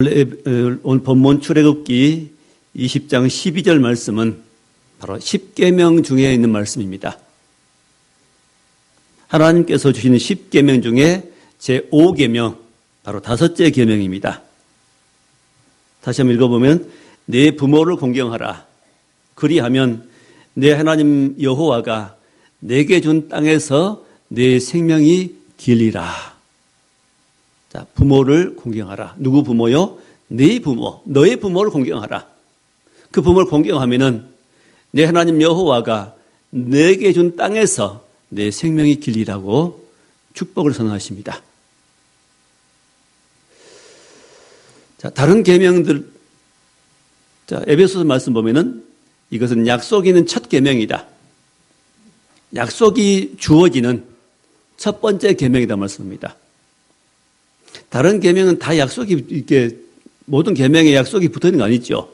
오늘 본문 출애굽기 20장 12절 말씀은 바로 10계명 중에 있는 말씀입니다. 하나님께서 주시는 10계명 중에 제5계명, 바로 다섯째 계명입니다. 다시 한번 읽어보면 내 부모를 공경하라. 그리하면 내 하나님 여호와가 내게 준 땅에서 내 생명이 길리라. 자, 부모를 공경하라. 누구 부모요? 네 부모, 너의 부모를 공경하라. 그 부모를 공경하면은 내 하나님 여호와가 내게 준 땅에서 내 생명이 길리라고 축복을 선언하십니다. 자, 다른 계명들, 자, 에베소서 말씀 보면은 이것은 약속이 있는 첫 계명이다. 약속이 주어지는 첫 번째 계명이다 말씀입니다. 다른 계명은 다 약속이 이렇게 모든 계명에 약속이 붙어 있는 거 아니죠.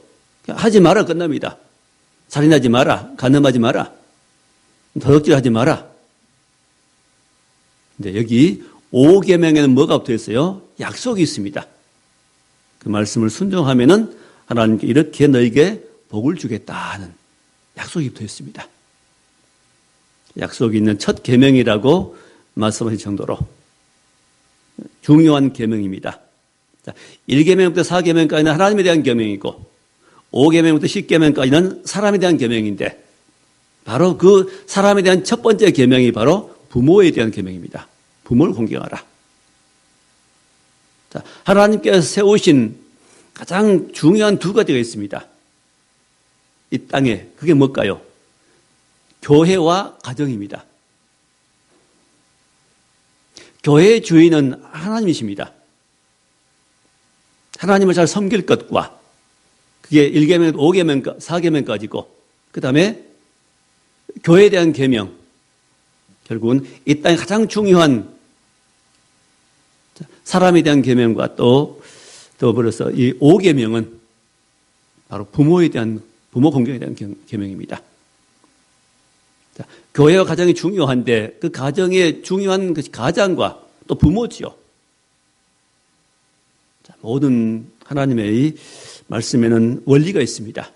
하지 마라 끝납니다. 살인하지 마라, 간음하지 마라, 도둑질하지 마라. 근데 여기 5계명에는 뭐가 붙어 있어요? 약속이 있습니다. 그 말씀을 순종하면은 하나님께 이렇게 너에게 복을 주겠다는 약속이 붙어 있습니다. 약속이 있는 첫 계명이라고 말씀하실 정도로 중요한 계명입니다. 1계명부터 4계명까지는 하나님에 대한 계명이고 5계명부터 10계명까지는 사람에 대한 계명인데 바로 그 사람에 대한 첫 번째 계명이 바로 부모에 대한 계명입니다. 부모를 공경하라. 자, 하나님께서 세우신 가장 중요한 두 가지가 있습니다. 이 땅에 그게 뭘까요? 교회와 가정입니다. 교회의 주인은 하나님이십니다. 하나님을 잘 섬길 것과 그게 1계명, 5계명, 4계명까지고 그 다음에 교회에 대한 계명, 결국은 이 땅에 가장 중요한 사람에 대한 계명과 또 더불어서 이 5계명은 바로 부모에 대한, 부모 공경에 대한 계명입니다. 자, 교회와 가정이 중요한데 그 가정의 중요한 것이 가장과 또 부모지요. 자, 모든 하나님의 말씀에는 원리가 있습니다.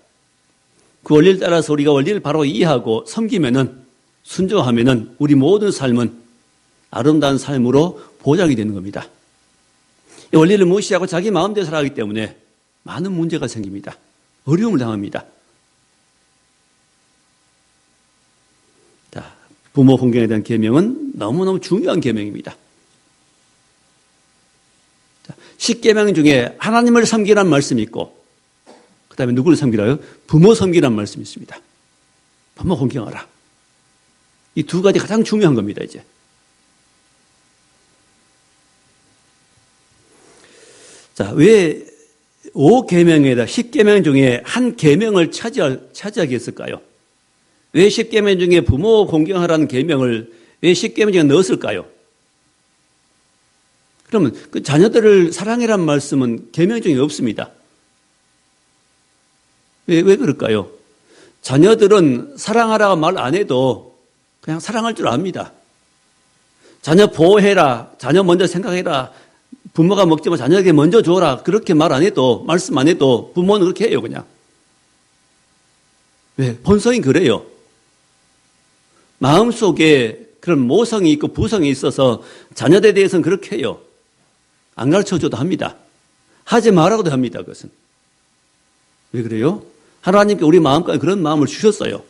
그 원리를 따라서 우리가 원리를 바로 이해하고 섬기면은 순종하면은 우리 모든 삶은 아름다운 삶으로 보장이 되는 겁니다. 이 원리를 무시하고 자기 마음대로 살아가기 때문에 많은 문제가 생깁니다. 어려움을 당합니다. 자, 부모 공경에 대한 계명은 너무너무 중요한 계명입니다. 자, 10계명 중에 하나님을 섬기라는 말씀이 있고 그 다음에 누구를 섬기라요? 부모 섬기라는 말씀이 있습니다. 부모 공경하라. 이 두 가지 가장 중요한 겁니다. 이제 자, 왜 5계명에다 10계명 중에 한 계명을 차지하게 했을까요? 왜 10계명 중에 부모 공경하라는 계명을 왜 10계명 중에 넣었을까요? 그러면 그 자녀들을 사랑해라는 말씀은 계명 중에 없습니다. 왜 그럴까요? 자녀들은 사랑하라고 말 안 해도 그냥 사랑할 줄 압니다. 자녀 보호해라, 자녀 먼저 생각해라, 부모가 먹지만 자녀에게 먼저 줘라, 그렇게 말 안 해도, 말씀 안 해도 부모는 그렇게 해요, 그냥. 왜? 본성이 그래요. 마음속에 그런 모성이 있고 부성이 있어서 자녀들에 대해서는 그렇게 해요. 안 가르쳐줘도 합니다. 하지 말라고도 합니다, 그것은. 왜 그래요? 하나님께 우리 마음까지 그런 마음을 주셨어요.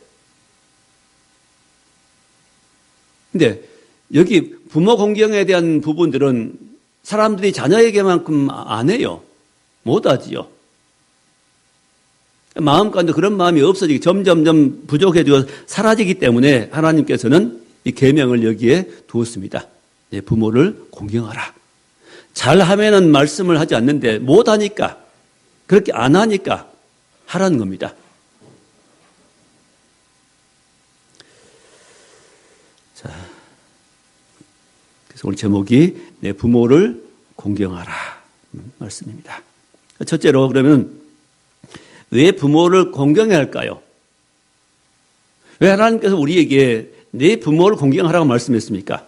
근데 여기 부모 공경에 대한 부분들은 사람들이 자녀에게만큼 안 해요. 못 하지요. 마음 가운데 그런 마음이 없어지기, 점점점 부족해지고 사라지기 때문에 하나님께서는 이 계명을 여기에 두었습니다. 내 부모를 공경하라. 잘하면은 말씀을 하지 않는데 못하니까, 그렇게 안 하니까 하라는 겁니다. 자, 그래서 오늘 제목이 내 부모를 공경하라 말씀입니다. 첫째로 그러면 왜 부모를 공경해야 할까요? 왜 하나님께서 우리에게 내 부모를 공경하라고 말씀했습니까?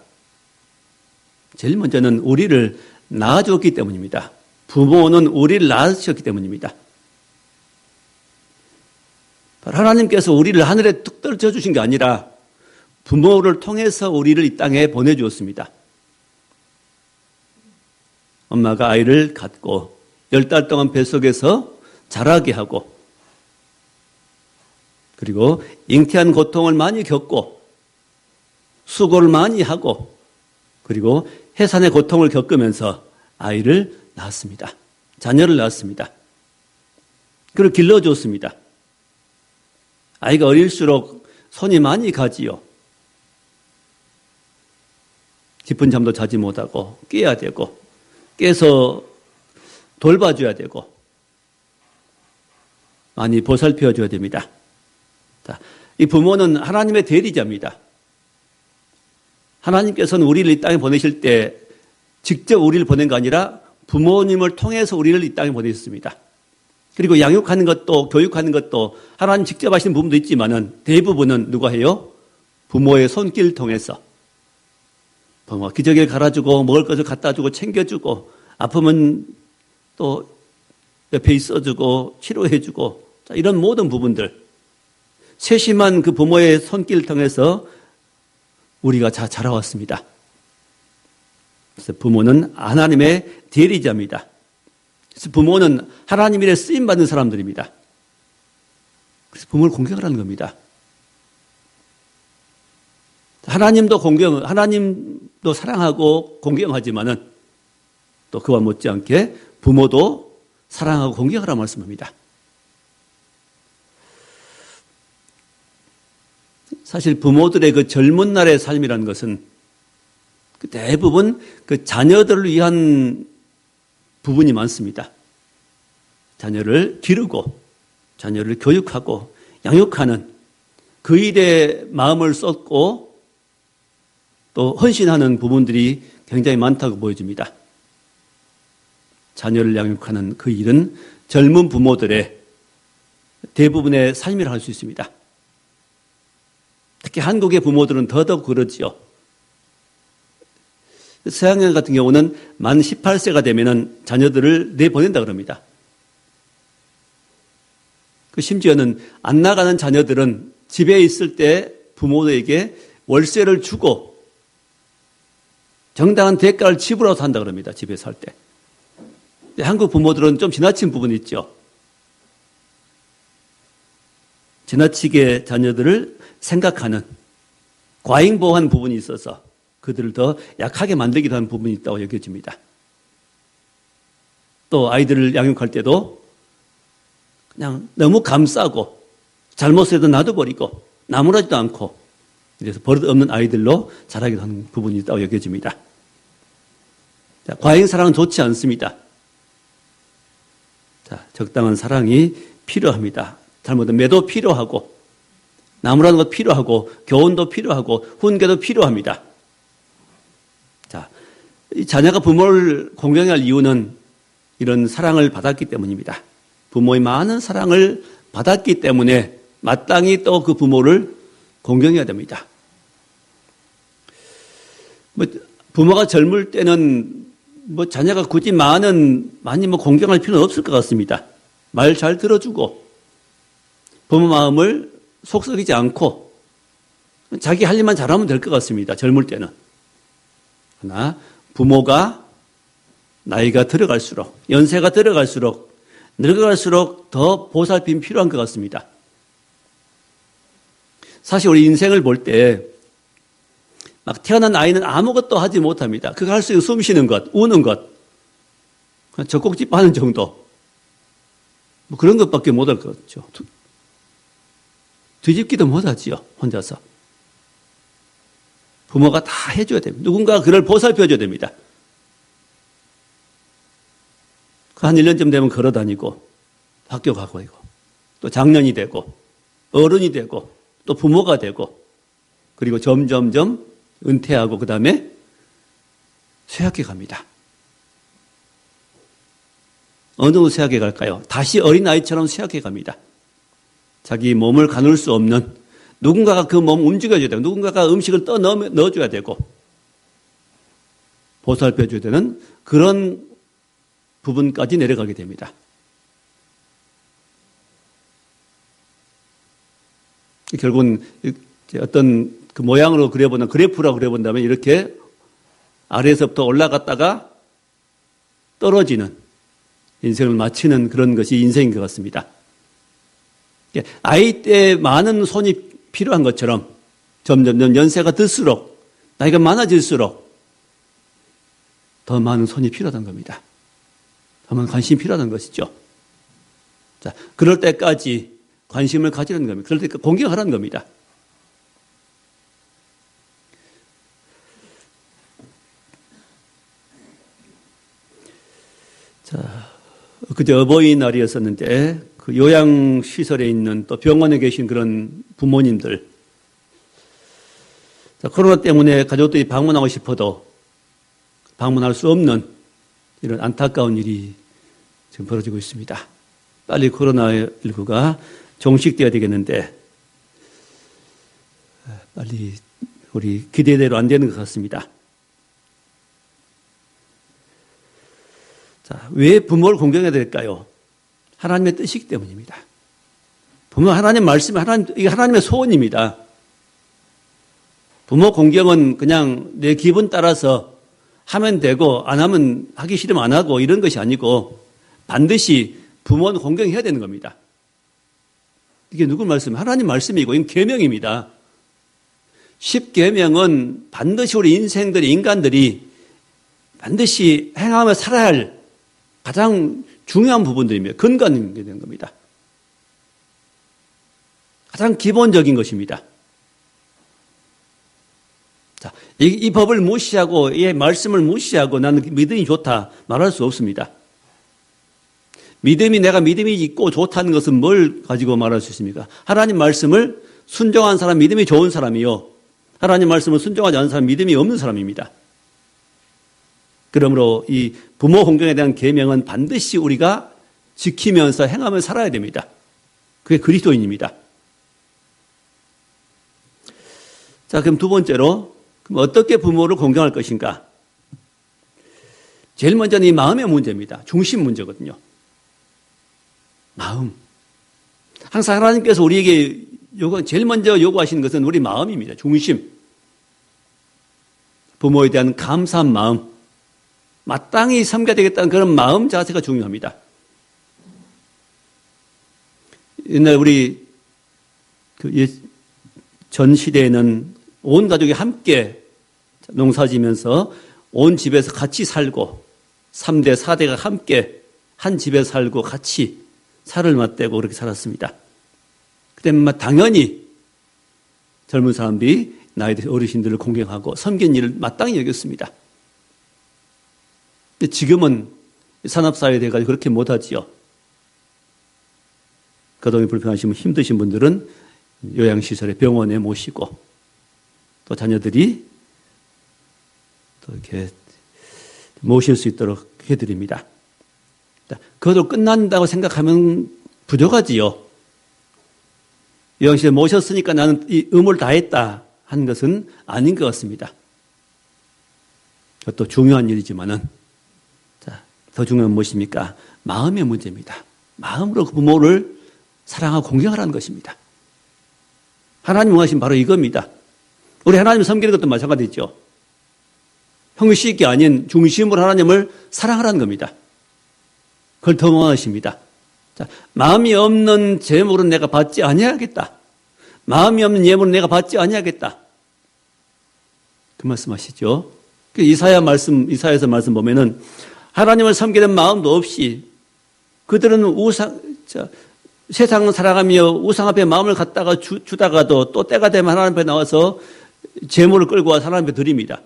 제일 먼저는 우리를 낳아주었기 때문입니다. 부모는 우리를 낳으셨기 때문입니다. 하나님께서 우리를 하늘에 뚝 떨어져 주신 게 아니라 부모를 통해서 우리를 이 땅에 보내주었습니다. 엄마가 아이를 갖고 10달 동안 뱃속에서 자라게 하고, 그리고 잉태한 고통을 많이 겪고 수고를 많이 하고, 그리고 해산의 고통을 겪으면서 아이를 낳았습니다. 자녀를 낳았습니다. 그를 길러줬습니다. 아이가 어릴수록 손이 많이 가지요. 깊은 잠도 자지 못하고 깨야 되고, 깨서 돌봐줘야 되고, 많이 보살펴줘야 됩니다. 자, 이 부모는 하나님의 대리자입니다. 하나님께서는 우리를 이 땅에 보내실 때 직접 우리를 보낸 거 아니라 부모님을 통해서 우리를 이 땅에 보내셨습니다. 그리고 양육하는 것도 교육하는 것도 하나님 직접 하시는 부분도 있지만은 대부분은 누가 해요? 부모의 손길을 통해서. 부모가 기저귀를 갈아주고 먹을 것을 갖다 주고 챙겨주고 아프면 또 옆에 있어주고 치료해주고, 자, 이런 모든 부분들, 세심한 그 부모의 손길을 통해서 우리가 자라왔습니다. 그래서 부모는 하나님의 대리자입니다. 그래서 부모는 하나님 일에 쓰임받는 사람들입니다. 그래서 부모를 공경하라는 겁니다. 하나님도 사랑하고 공경하지만은 또 그와 못지않게 부모도 사랑하고 공경하라 말씀합니다. 사실 부모들의 그 젊은 날의 삶이라는 것은 대부분 그 자녀들을 위한 부분이 많습니다. 자녀를 기르고 자녀를 교육하고 양육하는 그 일에 마음을 쏟고 또 헌신하는 부분들이 굉장히 많다고 보여집니다. 자녀를 양육하는 그 일은 젊은 부모들의 대부분의 삶이라 할 수 있습니다. 특히 한국의 부모들은 더더욱 그러지요. 서양인 같은 경우는 만 18세가 되면은 자녀들을 내보낸다 그럽니다. 심지어는 안 나가는 자녀들은 집에 있을 때 부모에게 월세를 주고 정당한 대가를 지불하고 한다 그럽니다. 집에 살 때. 한국 부모들은 좀 지나친 부분이 있죠. 지나치게 자녀들을 생각하는 과잉보호한 부분이 있어서 그들을 더 약하게 만들기도 하는 부분이 있다고 여겨집니다. 또 아이들을 양육할 때도 그냥 너무 감싸고 잘못해도 놔둬버리고 나무라지도 않고 이래서 버릇없는 아이들로 자라기도 하는 부분이 있다고 여겨집니다. 자, 과잉 사랑은 좋지 않습니다. 자, 적당한 사랑이 필요합니다. 잘못하면 매도 필요하고 나무라는 것 필요하고 교훈도 필요하고 훈계도 필요합니다. 자, 이 자녀가 부모를 공경할 이유는 이런 사랑을 받았기 때문입니다. 부모의 많은 사랑을 받았기 때문에 마땅히 또 그 부모를 공경해야 됩니다. 부모가 젊을 때는 자녀가 굳이 많이 공경할 필요는 없을 것 같습니다. 말 잘 들어주고 부모 마음을 속썩이지 않고 자기 할 일만 잘하면 될 것 같습니다. 젊을 때는. 그러나 부모가 나이가 들어갈수록, 연세가 들어갈수록, 늙어갈수록 더 보살핌이 필요한 것 같습니다. 사실 우리 인생을 볼 때 막 태어난 아이는 아무것도 하지 못합니다. 그거 할 수 있는 숨 쉬는 것, 우는 것, 젖꼭지 빠는 정도. 그런 것밖에 못할 것 같죠. 뒤집기도 못하지요, 혼자서. 부모가 다 해줘야 됩니다. 누군가 그를 보살펴줘야 됩니다. 한 1년쯤 되면 걸어다니고, 학교 가고, 또 장년이 되고, 어른이 되고, 또 부모가 되고, 그리고 점점점 은퇴하고, 그 다음에 쇠학에 갑니다. 어느 정도 쇠학에 갈까요? 다시 어린아이처럼 쇠학에 갑니다. 자기 몸을 가눌 수 없는 누군가가 그 몸 움직여줘야 되고 누군가가 음식을 넣어줘야 되고 보살펴줘야 되는 그런 부분까지 내려가게 됩니다. 결국은 어떤 그 모양으로 그려본다면, 그래프라고 그려본다면 이렇게 아래에서부터 올라갔다가 떨어지는 인생을 마치는 그런 것이 인생인 것 같습니다. 아이 때 많은 손이 필요한 것처럼 점점 연세가 들수록, 나이가 많아질수록 더 많은 손이 필요하다는 겁니다. 더 많은 관심이 필요하다는 것이죠. 자, 그럴 때까지 관심을 가지는 겁니다. 그럴 때까지 공경하라는 겁니다. 자, 그제 어버이날이었었는데 그 요양시설에 있는 또 병원에 계신 그런 부모님들, 자, 코로나 때문에 가족들이 방문하고 싶어도 방문할 수 없는 이런 안타까운 일이 지금 벌어지고 있습니다. 빨리 코로나19가 종식되어야 되겠는데 빨리 우리 기대대로 안 되는 것 같습니다. 자, 왜 부모를 공경해야 될까요? 하나님의 뜻이기 때문입니다. 부모 하나님 말씀이 이게 하나님의 소원입니다. 부모 공경은 그냥 내 기분 따라서 하면 되고 안 하면 하기 싫으면 안 하고 이런 것이 아니고 반드시 부모는 공경해야 되는 겁니다. 이게 누구 말씀? 하나님 말씀이고 이건 계명입니다. 10계명은 반드시 우리 인간들이 반드시 행하며 살아야 할 가장 중요한 부분들입니다. 근간이 되는 겁니다. 가장 기본적인 것입니다. 자, 이 법을 무시하고 이 말씀을 무시하고 나는 믿음이 좋다 말할 수 없습니다. 내가 믿음이 있고 좋다는 것은 뭘 가지고 말할 수 있습니까? 하나님 말씀을 순종한 사람 믿음이 좋은 사람이요, 하나님 말씀을 순종하지 않은 사람 믿음이 없는 사람입니다. 그러므로 이 부모 공경에 대한 계명은 반드시 우리가 지키면서 행하며 살아야 됩니다. 그게 그리스도인입니다. 자, 그럼 두 번째로 그럼 어떻게 부모를 공경할 것인가? 제일 먼저는 이 마음의 문제입니다. 중심 문제거든요. 마음. 항상 하나님께서 우리에게 제일 먼저 요구하시는 것은 우리 마음입니다. 중심. 부모에 대한 감사한 마음, 마땅히 섬겨야 되겠다는 그런 마음 자세가 중요합니다. 옛날 우리 전 시대에는 온 가족이 함께 농사 지면서 온 집에서 같이 살고 3대, 4대가 함께 한 집에 살고 같이 살을 맞대고 그렇게 살았습니다. 그때 당연히 젊은 사람들이 나이 든 어르신들을 공경하고 섬긴 일을 마땅히 여겼습니다. 근데 지금은 산업사회에 돼가지고 그렇게 못하지요. 거동이 불편하시면 힘드신 분들은 요양시설에 병원에 모시고 또 자녀들이 또 이렇게 모실 수 있도록 해드립니다. 그것으로 끝난다고 생각하면 부족하지요. 요양시설에 모셨으니까 나는 이 의무를 다했다 하는 것은 아닌 것 같습니다. 그것도 중요한 일이지만은, 자, 더 중요한 건 무엇입니까? 마음의 문제입니다. 마음으로 부모를 사랑하고 공경하라는 것입니다. 하나님 원하신 바로 이겁니다. 우리 하나님을 섬기는 것도 마찬가지죠. 형식이 아닌 중심으로 하나님을 사랑하라는 겁니다. 그걸 더 원하십니다. 자, 마음이 없는 재물은 내가 받지 아니하겠다. 마음이 없는 예물은 내가 받지 아니하겠다. 그 말씀하시죠. 이사야서 말씀 보면은 하나님을 섬기는 마음도 없이 그들은 세상을 살아가며 우상 앞에 마음을 갖다가 주다가도 또 때가 되면 하나님 앞에 나와서 재물을 끌고 와서 하나님 앞에 드립니다.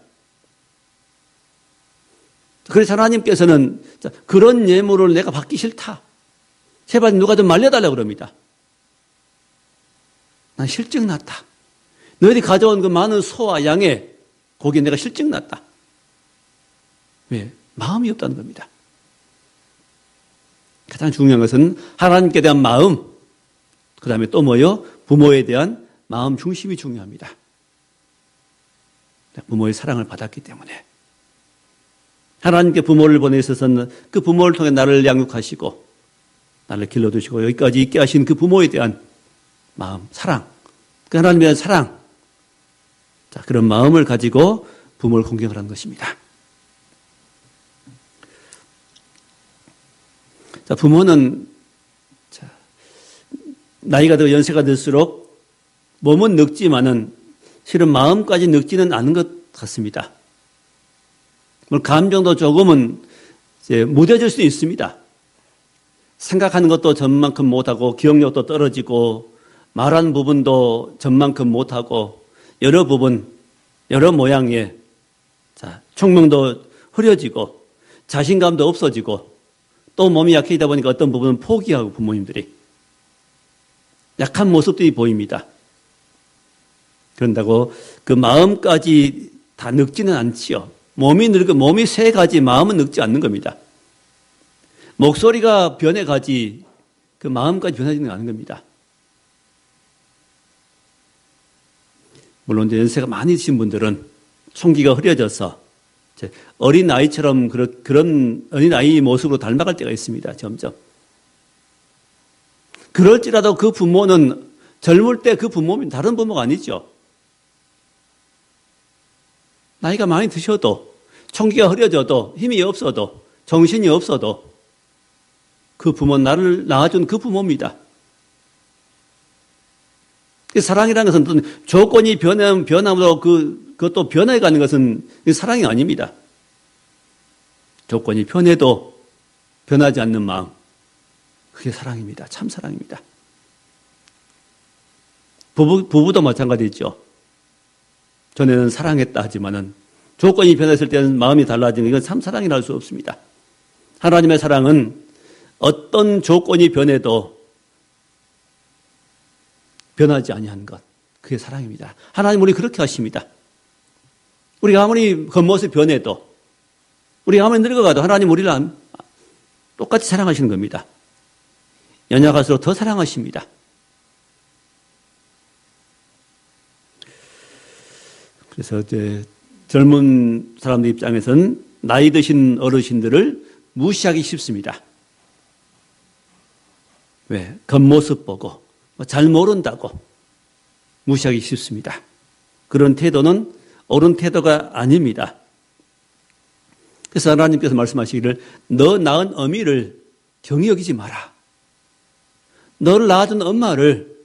그래서 하나님께서는 그런 예물을 내가 받기 싫다. 제발 누가 좀 말려달라고 그럽니다. 난 실증 났다. 너희들이 가져온 그 많은 소와 양의 고기 내가 실증 났다. 왜? 마음이 없다는 겁니다. 가장 중요한 것은 하나님께 대한 마음, 그 다음에 또 뭐요? 부모에 대한 마음 중심이 중요합니다. 부모의 사랑을 받았기 때문에. 하나님께 부모를 보내셔서는 그 부모를 통해 나를 양육하시고 나를 길러두시고 여기까지 있게 하신 그 부모에 대한 마음, 사랑, 그 하나님에 대한 사랑, 자, 그런 마음을 가지고 부모를 공경을 하는 것입니다. 자, 부모는 나이가 들고 연세가 들수록 몸은 늙지만은 실은 마음까지 늙지는 않은 것 같습니다. 감정도 조금은 이제 무뎌질 수 있습니다. 생각하는 것도 전만큼 못하고 기억력도 떨어지고 말하는 부분도 전만큼 못하고 여러 부분, 여러 모양의 총명도 흐려지고 자신감도 없어지고 또 몸이 약해지다 보니까 어떤 부분은 포기하고 부모님들이 약한 모습들이 보입니다. 그런다고 그 마음까지 다 늙지는 않지요. 몸이 새 가지 마음은 늙지 않는 겁니다. 목소리가 변해가지 그 마음까지 변하지는 않은 겁니다. 물론 이제 연세가 많이 드신 분들은 총기가 흐려져서 어린 아이처럼 그런 어린 아이 모습으로 닮아갈 때가 있습니다. 점점. 그럴지라도 그 부모는 젊을 때 그 부모는 다른 부모가 아니죠. 나이가 많이 드셔도 총기가 흐려져도 힘이 없어도 정신이 없어도 그 부모는 나를 낳아준 그 부모입니다. 사랑이라는 것은 조건이 변함으로 그것도 변해가는 것은 사랑이 아닙니다. 조건이 변해도 변하지 않는 마음, 그게 사랑입니다. 참 사랑입니다. 부부도 마찬가지죠. 전에는 사랑했다 하지만은 조건이 변했을 때는 마음이 달라지는 이건 참 사랑이라 할 수 없습니다. 하나님의 사랑은 어떤 조건이 변해도 변하지 아니한 것, 그게 사랑입니다. 하나님 우리 그렇게 하십니다. 우리가 아무리 겉모습이 변해도 우리가 아무리 늙어가도 하나님 우리를 똑같이 사랑하시는 겁니다. 연약할수록 더 사랑하십니다. 그래서 이제 젊은 사람들 입장에서는 나이 드신 어르신들을 무시하기 쉽습니다. 왜? 겉모습 보고 잘 모른다고 무시하기 쉽습니다. 그런 태도는 옳은 태도가 아닙니다. 그래서 하나님께서 말씀하시기를 너 낳은 어미를 경히 여기지 마라. 너를 낳아준 엄마를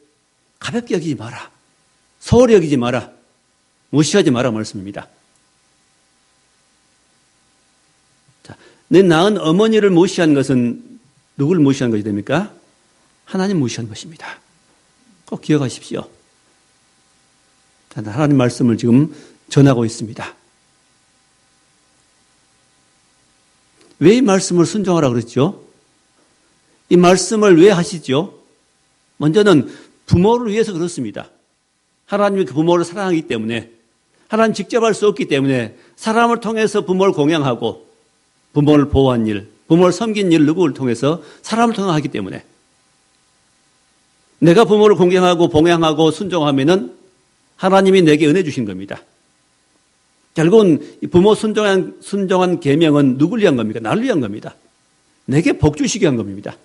가볍게 여기지 마라. 소홀히 여기지 마라. 무시하지 마라 말씀입니다. 자, 내 낳은 어머니를 무시한 것은 누구를 무시한 것이 됩니까? 하나님 무시한 것입니다. 꼭 기억하십시오. 하나님 말씀을 지금 전하고 있습니다. 왜 이 말씀을 순종하라 그랬죠? 이 말씀을 왜 하시죠? 먼저는 부모를 위해서 그렇습니다. 하나님이 그 부모를 사랑하기 때문에 하나님 직접 할 수 없기 때문에 사람을 통해서 부모를 공양하고 부모를 보호한 일, 부모를 섬긴 일 누구를 통해서 사람을 통해 하기 때문에 내가 부모를 공경하고 봉양하고 순종하면은 하나님이 내게 은혜 주신 겁니다. 결국은 부모 순종한 계명은 누굴 위한 겁니까? 나를 위한 겁니다. 내게 복 주시게 한 겁니다.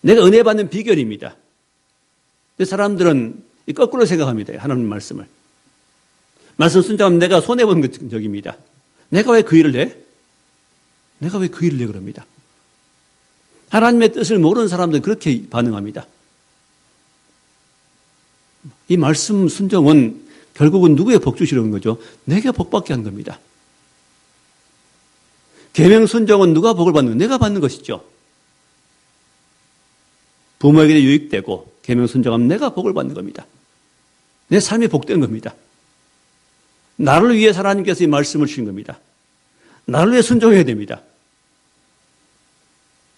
내가 은혜 받는 비결입니다. 사람들은 거꾸로 생각합니다. 하나님 말씀을. 말씀 순종하면 내가 손해본 적입니다. 내가 왜 그 일을 해? 내가 왜 그 일을 해? 그럽니다. 하나님의 뜻을 모르는 사람들은 그렇게 반응합니다. 이 말씀 순종은 결국은 누구의 복 주시려는 거죠? 내게 복 받게 한 겁니다. 계명 순종은 누가 복을 받는 거예요? 내가 받는 것이죠. 부모에게 유익되고 계명 순종하면 내가 복을 받는 겁니다. 내 삶이 복된 겁니다. 나를 위해 하나님께서 이 말씀을 주신 겁니다. 나를 위해 순종해야 됩니다.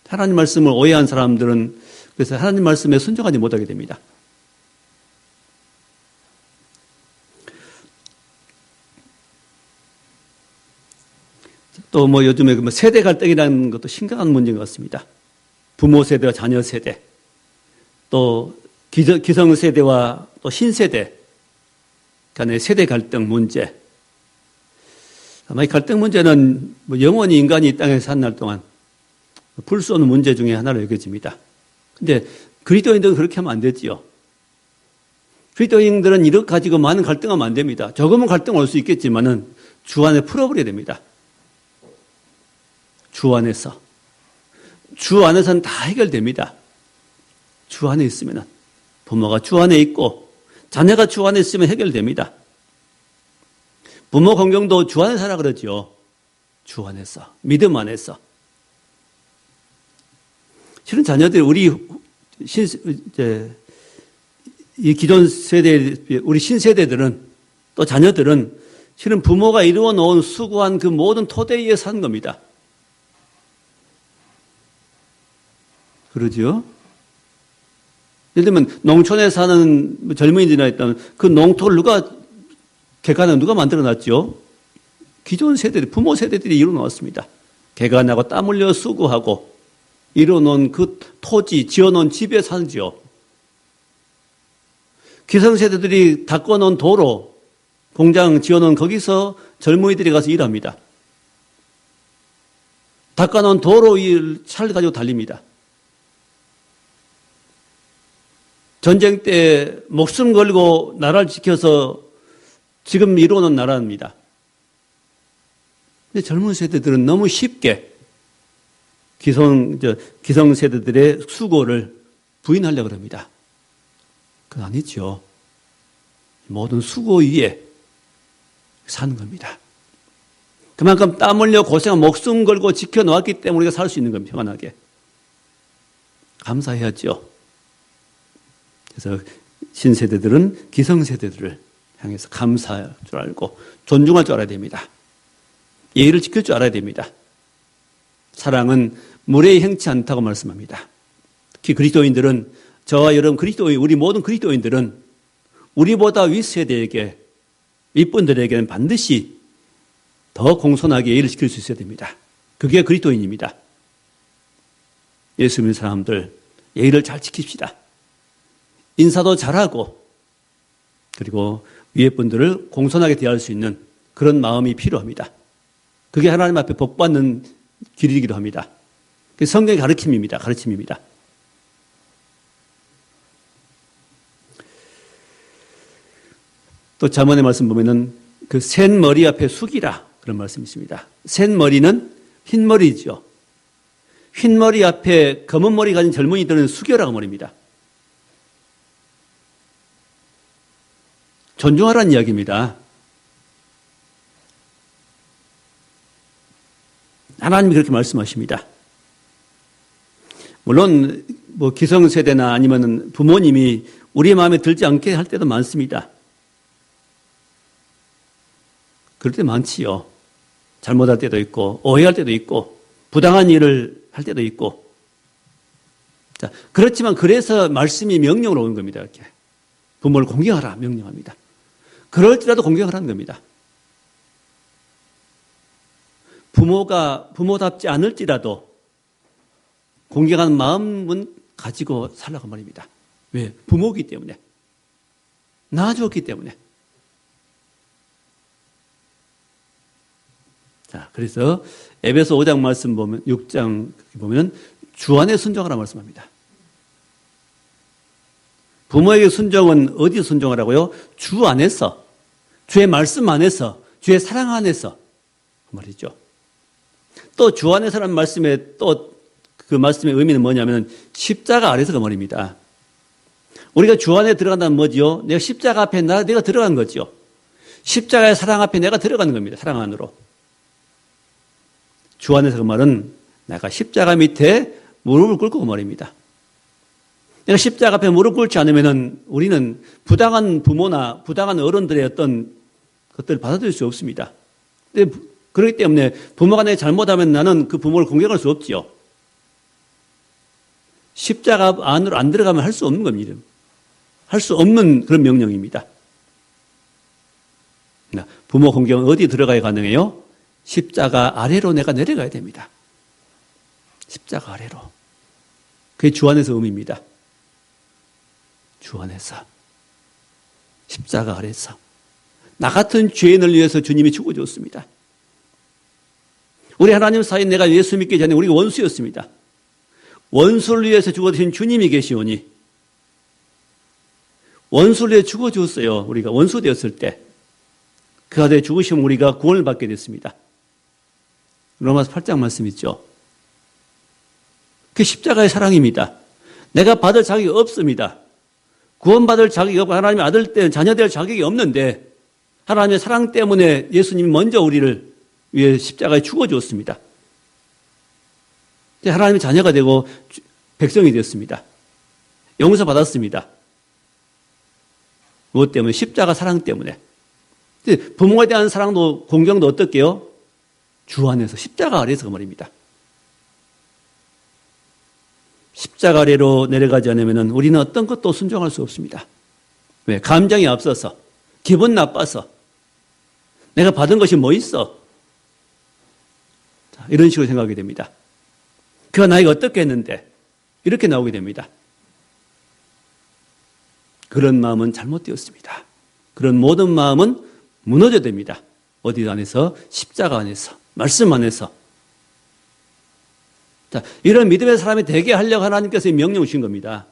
하나님 말씀을 오해한 사람들은 그래서 하나님 말씀에 순종하지 못하게 됩니다. 또 요즘에 세대 갈등이라는 것도 심각한 문제인 것 같습니다. 부모 세대와 자녀 세대, 또 기성 세대와 또 신세대 간의 세대 갈등 문제. 아마 이 갈등 문제는 영원히 인간이 이 땅에 산 날 동안 풀 수 없는 문제 중에 하나로 여겨집니다. 근데 그리스도인들은 그렇게 하면 안 되지요. 그리스도인들은 이렇게 가지고 많은 갈등하면 안 됩니다. 조금은 갈등 올 수 있겠지만은 주 안에 풀어버려야 됩니다. 주 안에서. 주 안에서는 다 해결됩니다. 주 안에 있으면은. 부모가 주 안에 있고 자녀가 주 안에 있으면 해결됩니다. 부모 공경도 주 안에 살아 그러죠. 주 안에서. 믿음 안에서. 실은 자녀들이 이 기존 세대, 우리 신세대들은 또 자녀들은 실은 부모가 이루어 놓은 수고한 그 모든 토대 위에 사는 겁니다. 그러죠? 예를 들면 농촌에 사는 젊은이들이나 있다면 그 농토를 개간을 누가 만들어놨죠? 기존 세대들, 부모 세대들이 이루어놓았습니다. 개간하고 땀 흘려 수고하고 이루어놓은 그 토지, 지어놓은 집에 살죠. 기성세대들이 닦아놓은 도로, 공장 지어놓은 거기서 젊은이들이 가서 일합니다. 닦아놓은 도로 차를 가지고 달립니다. 전쟁 때 목숨 걸고 나라를 지켜서 지금 이루어놓은 나라입니다. 근데 젊은 세대들은 너무 쉽게 기성세대들의 수고를 부인하려고 합니다. 그건 아니죠. 모든 수고 위에 사는 겁니다. 그만큼 땀 흘려 고생한 목숨 걸고 지켜놓았기 때문에 우리가 살 수 있는 겁니다. 평안하게. 감사해야죠. 그래서 신세대들은 기성세대들을 향해서 감사할 줄 알고 존중할 줄 알아야 됩니다. 예의를 지킬 줄 알아야 됩니다. 사랑은 물에 행치 않다고 말씀합니다. 특히 그리스도인들은 저와 여러분 그리스도인, 우리 모든 그리스도인들은 우리보다 윗세대에게, 윗분들에게는 반드시 더 공손하게 예의를 지킬 수 있어야 됩니다. 그게 그리스도인입니다. 예수 믿는 사람들 예의를 잘 지킵시다. 인사도 잘하고 그리고 위에 분들을 공손하게 대할 수 있는 그런 마음이 필요합니다. 그게 하나님 앞에 복받는 길이기도 합니다. 그게 성경의 가르침입니다. 또 잠언의 말씀 보면은 그 센 머리 앞에 숙이라 그런 말씀이 있습니다. 센 머리는 흰 머리죠. 흰 머리 앞에 검은 머리 가진 젊은이들은 숙여라고 말입니다. 존중하라는 이야기입니다. 하나님이 그렇게 말씀하십니다. 물론 기성세대나 아니면 부모님이 우리 마음에 들지 않게 할 때도 많습니다. 그럴 때 많지요. 잘못할 때도 있고 오해할 때도 있고 부당한 일을 할 때도 있고. 자, 그렇지만 그래서 말씀이 명령으로 오는 겁니다. 이렇게 부모를 공경하라 명령합니다. 그럴지라도 공경하라는 겁니다. 부모가 부모답지 않을지라도 공경하는 마음은 가지고 살라고 말입니다. 왜? 부모이기 때문에. 낳아주었기 때문에. 자, 그래서 에베소 5장 말씀 보면, 6장 보면 주 안에 순종하라 말씀합니다. 부모에게 순종은 어디서 순종하라고요? 주 안에서, 주의 말씀 안에서, 주의 사랑 안에서 그 말이죠. 또 주 안에서라는 말씀에 또 그 말씀의 의미는 뭐냐면 십자가 아래서 그 말입니다. 우리가 주 안에 들어간다는 뭐지요? 내가 십자가 앞에 내가 들어간 거죠. 십자가의 사랑 앞에 내가 들어가는 겁니다. 사랑 안으로. 주 안에서 그 말은 내가 십자가 밑에 무릎을 꿇고 그 말입니다. 내가 십자가 앞에 무릎 꿇지 않으면 우리는 부당한 부모나 부당한 어른들의 어떤 것들을 받아들일 수 없습니다. 근데 그렇기 때문에 부모가 내 잘못하면 나는 그 부모를 공경할 수 없지요. 십자가 안으로 안 들어가면 할 수 없는 겁니다. 할 수 없는 그런 명령입니다. 부모 공경은 어디 들어가야 가능해요? 십자가 아래로 내가 내려가야 됩니다. 십자가 아래로. 그게 주 안에서 의미입니다. 주 안에서. 십자가 아래서. 나 같은 죄인을 위해서 주님이 죽어줬습니다. 우리 하나님 사이에 내가 예수 믿기 전에 우리가 원수였습니다. 원수를 위해서 죽어주신 주님이 계시오니 원수를 위해 죽어주었어요. 우리가 원수 되었을 때 그 아들의 죽으시면 우리가 구원을 받게 됐습니다. 로마서 8장 말씀 있죠. 그게 십자가의 사랑입니다. 내가 받을 자격이 없습니다. 구원받을 자격이 없고 하나님의 아들 때 자녀 될 자격이 없는데 하나님의 사랑 때문에 예수님이 먼저 우리를 위해 십자가에 죽어주었습니다. 하나님의 자녀가 되고 백성이 되었습니다. 용서받았습니다. 무엇 때문에? 십자가 사랑 때문에. 부모에 대한 사랑도 공경도 어떻게요? 주 안에서 십자가 아래에서 그 말입니다. 십자가 아래로 내려가지 않으면 우리는 어떤 것도 순종할 수 없습니다. 왜? 감정이 앞서서, 기분 나빠서, 내가 받은 것이 뭐 있어? 자, 이런 식으로 생각하게 됩니다. 그가 나에게 어떻게 했는데 이렇게 나오게 됩니다. 그런 마음은 잘못되었습니다. 그런 모든 마음은 무너져야 됩니다. 어디 안에서? 십자가 안에서, 말씀 안에서. 자, 이런 믿음의 사람이 되게 하려고 하나님께서 명령을 주신 겁니다.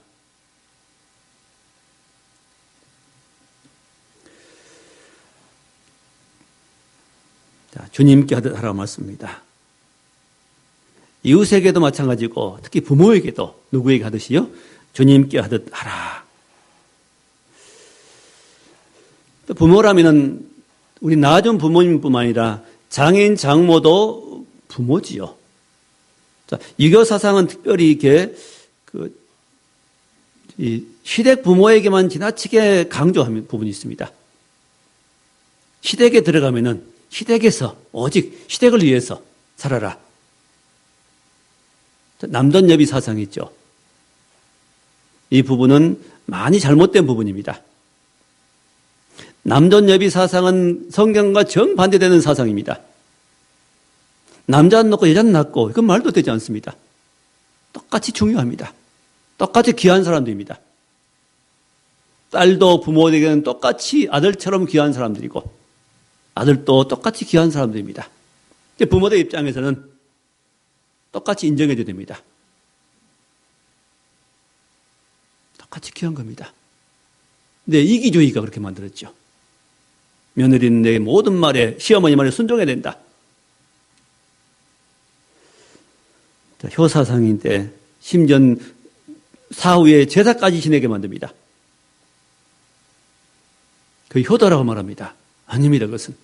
자, 주님께 하듯 하라고 말씀입니다. 이웃에게도 마찬가지고 특히 부모에게도 누구에게 하듯이요? 주님께 하듯 하라. 또 부모라면은 우리 낳아준 부모님뿐만 아니라 장인, 장모도 부모지요. 자, 유교 사상은 특별히 이렇게 이 시댁 부모에게만 지나치게 강조하는 부분이 있습니다. 시댁에 들어가면은 시댁에서 오직 시댁을 위해서 살아라. 남존여비 사상이 있죠. 이 부분은 많이 잘못된 부분입니다. 남존여비 사상은 성경과 정반대되는 사상입니다. 남자는 낳고 여자는 낳고 그건 말도 되지 않습니다. 똑같이 중요합니다. 똑같이 귀한 사람들입니다. 딸도 부모에게는 똑같이 아들처럼 귀한 사람들이고 아들도 똑같이 귀한 사람들입니다. 부모들 입장에서는 똑같이 인정해줘야 됩니다. 똑같이 귀한 겁니다. 근데 이기주의가 그렇게 만들었죠. 며느리는 내 모든 말에 시어머니 말에 순종해야 된다. 효사상인데 심지어 사후에 제사까지 지내게 만듭니다. 그 효도라고 말합니다. 아닙니다. 그것은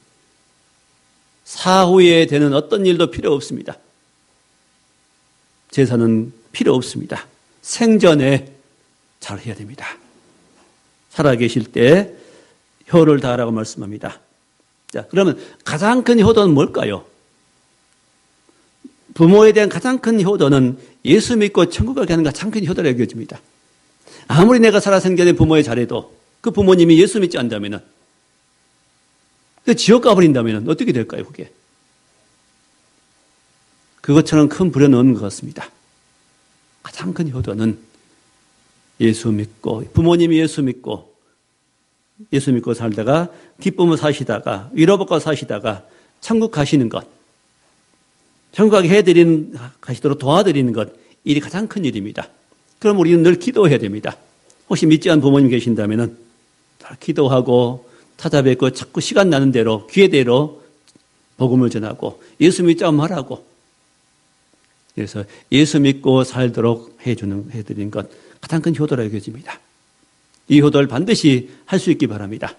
사후에 되는 어떤 일도 필요 없습니다. 제사는 필요 없습니다. 생전에 잘 해야 됩니다. 살아계실 때 효를 다하라고 말씀합니다. 자, 그러면 가장 큰 효도는 뭘까요? 부모에 대한 가장 큰 효도는 예수 믿고 천국 가게 하는 가장 큰 효도로 여겨집니다. 아무리 내가 살아생전에 부모에 잘해도 그 부모님이 예수 믿지 않다면 지옥 가버린다면 어떻게 될까요, 그게? 그것처럼 큰 불효는 없는 것 같습니다. 가장 큰 효도는 예수 믿고, 부모님이 예수 믿고 살다가, 기쁨을 사시다가, 위로받고 사시다가, 천국 가시는 것, 천국 가게 가시도록 도와드리는 것, 일이 가장 큰 일입니다. 그럼 우리는 늘 기도해야 됩니다. 혹시 믿지 않은 부모님 계신다면, 기도하고, 찾아뵙고, 자꾸 시간 나는 대로, 기회대로 복음을 전하고, 예수 믿자고 말하고, 그래서 예수 믿고 살도록 해드리는 것, 가장 큰 효도라 여겨집니다. 이 효도를 반드시 할 수 있기 바랍니다.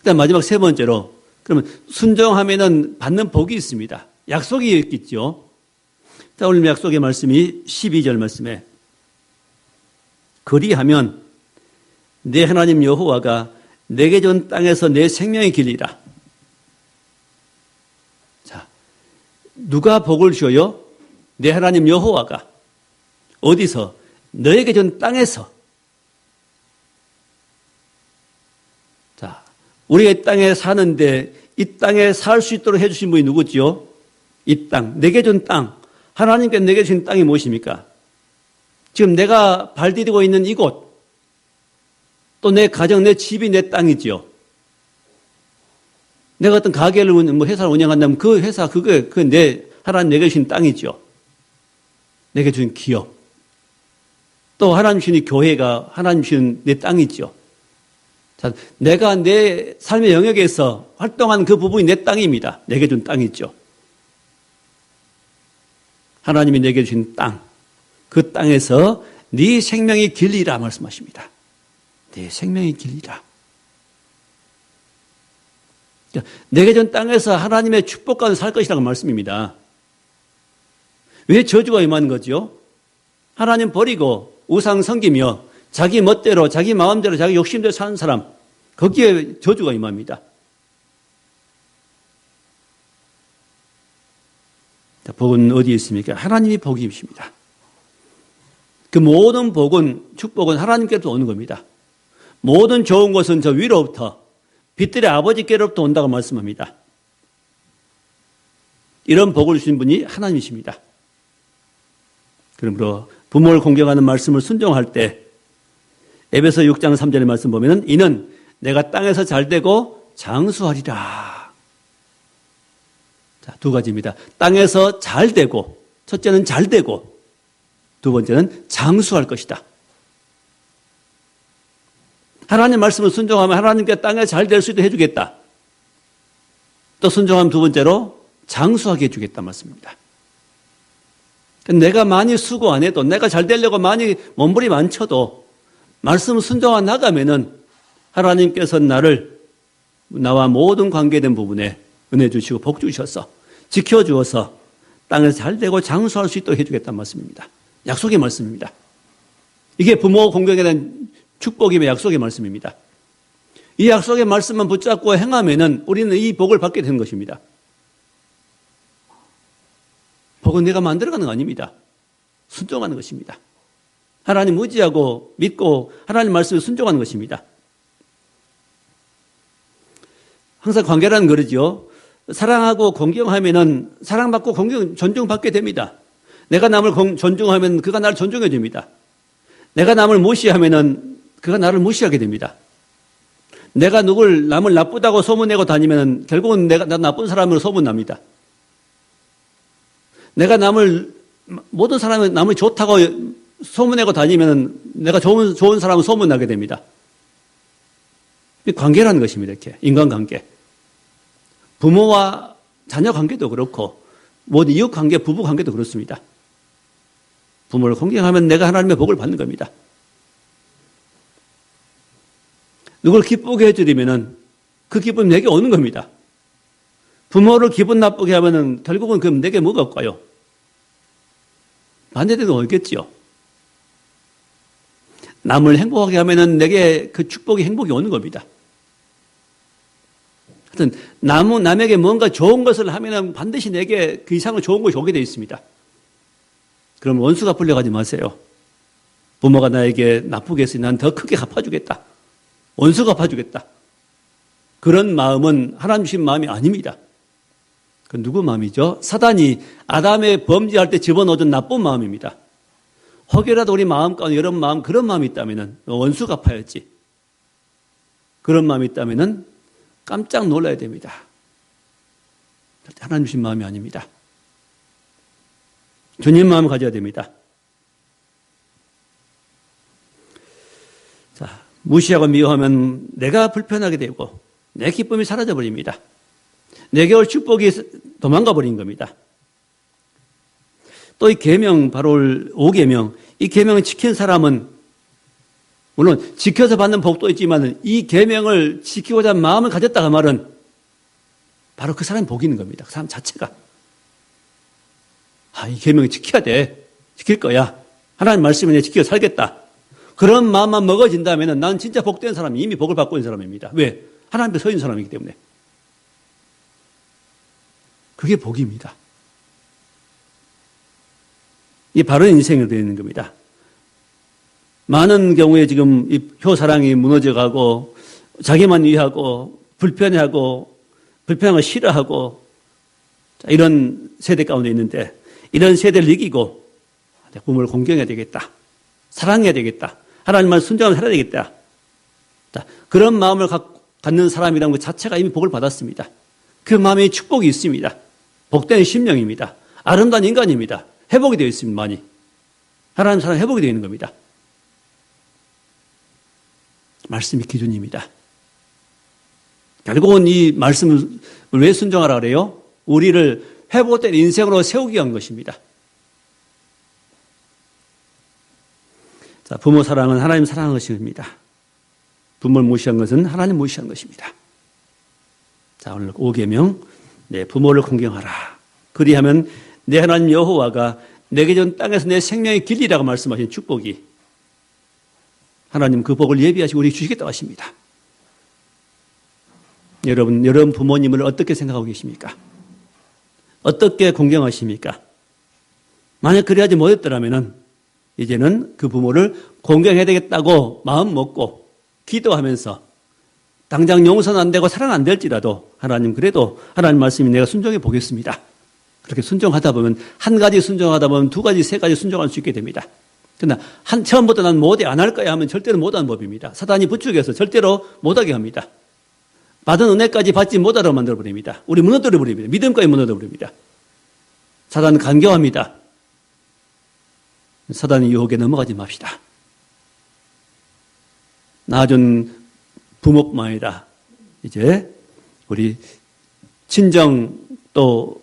그다음 마지막 세 번째로, 그러면 순종하면은 받는 복이 있습니다. 약속이 있겠죠. 자, 오늘 약속의 말씀이 12절 말씀에, 그리하면 내 하나님 여호와가 내게 준 땅에서 내 생명의 길이라. 자, 누가 복을 줘요? 내 하나님 여호와가. 어디서? 너에게 준 땅에서. 자, 우리가 이 땅에 사는데 이 땅에 살 수 있도록 해주신 분이 누구지요? 이 땅, 내게 준 땅. 하나님께 내게 주신 땅이 무엇입니까? 지금 내가 발 디디고 있는 이곳, 또 내 가정, 내 집이 내 땅이지요. 내가 어떤 가게를, 회사를 운영한다면 그 회사, 그게 내 하나님 내게 주신 땅이죠. 내게 주신 기업. 또 하나님 주신 교회가 하나님 주신 내 땅이죠. 자, 내가 내 삶의 영역에서 활동한 그 부분이 내 땅입니다. 내게 준 땅이죠. 하나님이 내게 주신 땅. 그 땅에서 네 생명이 길리라 말씀하십니다. 네 생명이 길리라. 내게 준 땅에서 하나님의 축복 가운데 살 것이라고 말씀입니다. 왜 저주가 임하는 거죠? 하나님 버리고 우상 섬기며 자기 멋대로 자기 마음대로 자기 욕심대로 사는 사람, 거기에 저주가 임합니다. 복은 어디에 있습니까? 하나님이 복이십니다. 그 모든 복은, 축복은 하나님께로부터 오는 겁니다. 모든 좋은 것은 저 위로부터, 빛들의 아버지께로부터 온다고 말씀합니다. 이런 복을 주신 분이 하나님이십니다. 그러므로 부모를 공경하는 말씀을 순종할 때 에베소 6장 3절의 말씀 보면 이는 내가 땅에서 잘되고 장수하리라. 자, 두 가지입니다. 땅에서 잘되고, 첫째는 잘되고, 두 번째는 장수할 것이다. 하나님 말씀을 순종하면 하나님께 땅에 잘 될 수 있도록 해주겠다. 또 순종하면 두 번째로 장수하게 해주겠다 말씀입니다. 내가 많이 수고 안 해도, 내가 잘 되려고 많이 몸부림 안 쳐도 말씀을 순종하 나가면은 하나님께서 나와 모든 관계된 부분에 은혜 주시고 복 주셔서 지켜주어서 땅에서 잘 되고 장수할 수 있도록 해주겠다는 말씀입니다. 약속의 말씀입니다. 이게 부모 공경에 대한 축복이며 약속의 말씀입니다. 이 약속의 말씀만 붙잡고 행하면은 우리는 이 복을 받게 되는 것입니다. 복은 내가 만들어가는 거 아닙니다. 순종하는 것입니다. 하나님 의지하고 믿고 하나님 말씀에 순종하는 것입니다. 항상 관계라는 그러죠. 사랑하고 공경하면은 사랑받고 존중받게 됩니다. 내가 남을 존중하면 그가 나를 존중해 줍니다. 내가 남을 무시하면은 그가 나를 무시하게 됩니다. 내가 남을 나쁘다고 소문내고 다니면 결국은 나 나쁜 사람으로 소문납니다. 내가 모든 사람이 남을 좋다고 소문내고 다니면 내가 좋은 사람은 소문나게 됩니다. 관계라는 것입니다. 이렇게 인간관계. 부모와 자녀 관계도 그렇고 모든 이웃 관계, 부부 관계도 그렇습니다. 부모를 공경하면 내가 하나님의 복을 받는 겁니다. 누구를 기쁘게 해드리면은 그 기쁨이 내게 오는 겁니다. 부모를 기분 나쁘게 하면은 결국은 그럼 내게 뭐가 올까요? 반대되도 오겠지요. 남을 행복하게 하면은 내게 그 행복이 오는 겁니다. 하여튼 남에게 뭔가 좋은 것을 하면은 반드시 내게 그 이상으로 좋은 것이 오게 되어 있습니다. 그럼 원수가 풀려가지 마세요. 부모가 나에게 나쁘게 했으니 난 더 크게 갚아주겠다. 원수가 갚아주겠다. 그런 마음은 하나님 주신 마음이 아닙니다. 그 누구 마음이죠? 사단이 아담의 범죄할 때 집어넣어준 나쁜 마음입니다. 혹여라도 우리 마음 가운데 그런 마음이 있다면 원수 갚아야지. 그런 마음이 있다면 깜짝 놀라야 됩니다. 하나님 주신 마음이 아닙니다. 주님 마음을 가져야 됩니다. 자, 무시하고 미워하면 내가 불편하게 되고 내 기쁨이 사라져 버립니다. 내게 올 축복이 도망가 버린 겁니다. 또 이 계명, 바로 5계명, 이 계명을 지킨 사람은 물론 지켜서 받는 복도 있지만 이 계명을 지키고자 마음을 가졌다 그 말은 바로 그 사람이 복이 있는 겁니다. 그 사람 자체가. 이 계명을 지켜야 돼. 지킬 거야. 하나님 말씀을 내가 지켜 살겠다. 그런 마음만 먹어진다면 난 진짜 복된 사람이 이미 복을 받고 있는 사람입니다. 왜? 하나님 앞에 서 있는 사람이기 때문에. 그게 복입니다. 이 바른 인생으로 되어 있는 겁니다. 많은 경우에 지금 이 효사랑이 무너져가고 자기만 위하고 불편해하고 불편한 걸 싫어하고 이런 세대 가운데 있는데 이런 세대를 이기고 부모를 공경해야 되겠다. 사랑해야 되겠다. 하나님만 순종하며 살아야 되겠다. 그런 마음을 갖는 사람이라는 것 자체가 이미 복을 받았습니다. 그 마음에 축복이 있습니다. 복된 심령입니다. 아름다운 인간입니다. 회복이 되어 있습니다. 많이. 하나님 사랑 회복이 되어 있는 겁니다. 말씀이 기준입니다. 결국은 이 말씀을 왜 순종하라 그래요? 우리를 회복된 인생으로 세우기 위한 것입니다. 자, 부모 사랑은 하나님 사랑한 것입니다. 부모를 무시한 것은 하나님 무시한 것입니다. 자, 오늘 5계명, 내 부모를 공경하라. 그리하면 내 하나님 여호와가 내게 준 땅에서 내 생명의 길이라고 말씀하신 축복이 하나님 그 복을 예비하시고 우리에게 주시겠다고 하십니다. 여러분 부모님을 어떻게 생각하고 계십니까? 어떻게 공경하십니까? 만약 그래야지 못했더라면 이제는 그 부모를 공경해야 되겠다고 마음 먹고 기도하면서 당장 용서는 안 되고 사랑 안 될지라도 하나님 그래도 하나님 말씀이 내가 순종해 보겠습니다. 그렇게 순종하다 보면 한 가지 순종하다 보면 두 가지 세 가지 순종할 수 있게 됩니다. 그러나 처음부터 난 못해 안 할 거야 하면 절대로 못하는 법입니다. 사단이 부추겨서 절대로 못하게 합니다. 받은 은혜까지 받지 못하도록 만들어버립니다. 우리 무너뜨려버립니다. 믿음까지 무너뜨려버립니다. 사단은 간교합니다. 사단의 유혹에 넘어가지 맙시다. 낳아준 부모뿐만 아니라 이제 우리 친정 또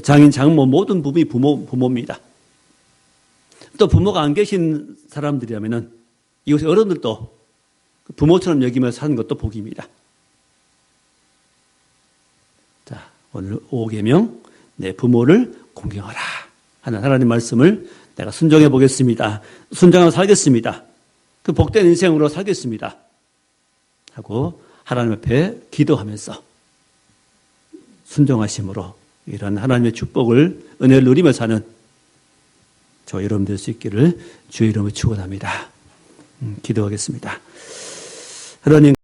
장인 장모 모든 부부이 부모입니다. 또 부모가 안 계신 사람들이라면 이곳의 어른들도 부모처럼 여기며 사는 것도 복입니다. 자, 오늘 5계명 내 부모를 공경하라 하는 하나님 말씀을 내가 순종해 보겠습니다. 순종하고 살겠습니다. 그 복된 인생으로 살겠습니다. 하고 하나님 앞에 기도하면서 순종하심으로 이런 하나님의 축복을 은혜를 누리며 사는 저 여러분 될 수 있기를 주의 이름으로 축원합니다. 기도하겠습니다. 하나님